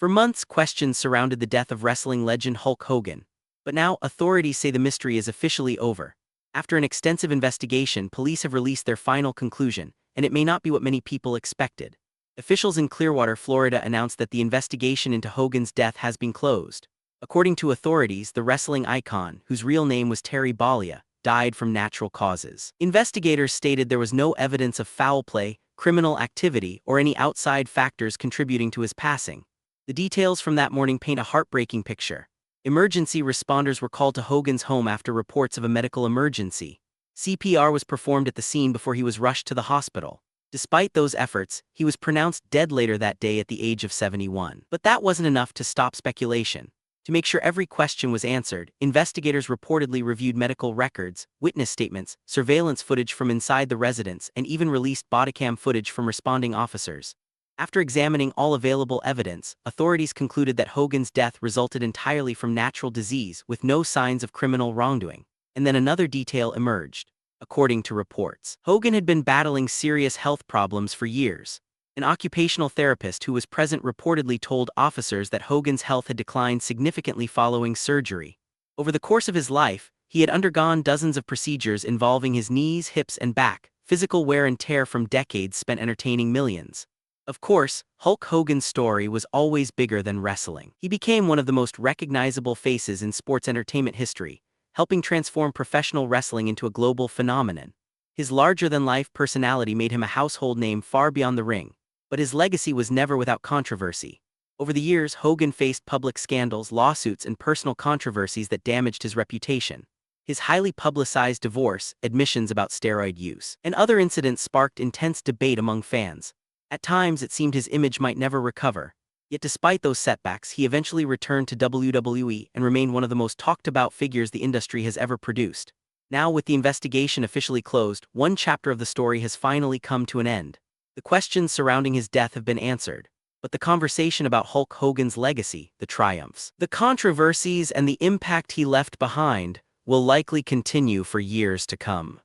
For months, questions surrounded the death of wrestling legend Hulk Hogan. But now, authorities say the mystery is officially over. After an extensive investigation, police have released their final conclusion, and it may not be what many people expected. Officials in Clearwater, Florida announced that the investigation into Hogan's death has been closed. According to authorities, the wrestling icon, whose real name was Terry Bollea, died from natural causes. Investigators stated there was no evidence of foul play, criminal activity, or any outside factors contributing to his passing. The details from that morning paint a heartbreaking picture. Emergency responders were called to Hogan's home after reports of a medical emergency. CPR was performed at the scene before he was rushed to the hospital. Despite those efforts, he was pronounced dead later that day at the age of 71. But that wasn't enough to stop speculation. To make sure every question was answered, investigators reportedly reviewed medical records, witness statements, surveillance footage from inside the residence, and even released bodycam footage from responding officers. After examining all available evidence, authorities concluded that Hogan's death resulted entirely from natural disease with no signs of criminal wrongdoing. And then another detail emerged. According to reports, Hogan had been battling serious health problems for years. An occupational therapist who was present reportedly told officers that Hogan's health had declined significantly following surgery. Over the course of his life, he had undergone dozens of procedures involving his knees, hips, and back, physical wear and tear from decades spent entertaining millions. Of course, Hulk Hogan's story was always bigger than wrestling. He became one of the most recognizable faces in sports entertainment history, helping transform professional wrestling into a global phenomenon. His larger-than-life personality made him a household name far beyond the ring. But his legacy was never without controversy. Over the years, Hogan faced public scandals, lawsuits, and personal controversies that damaged his reputation. His highly publicized divorce, admissions about steroid use, and other incidents sparked intense debate among fans. At times, it seemed his image might never recover. Yet despite those setbacks, he eventually returned to WWE and remained one of the most talked-about figures the industry has ever produced. Now, with the investigation officially closed, one chapter of the story has finally come to an end. The questions surrounding his death have been answered, but the conversation about Hulk Hogan's legacy, the triumphs, the controversies, and the impact he left behind will likely continue for years to come.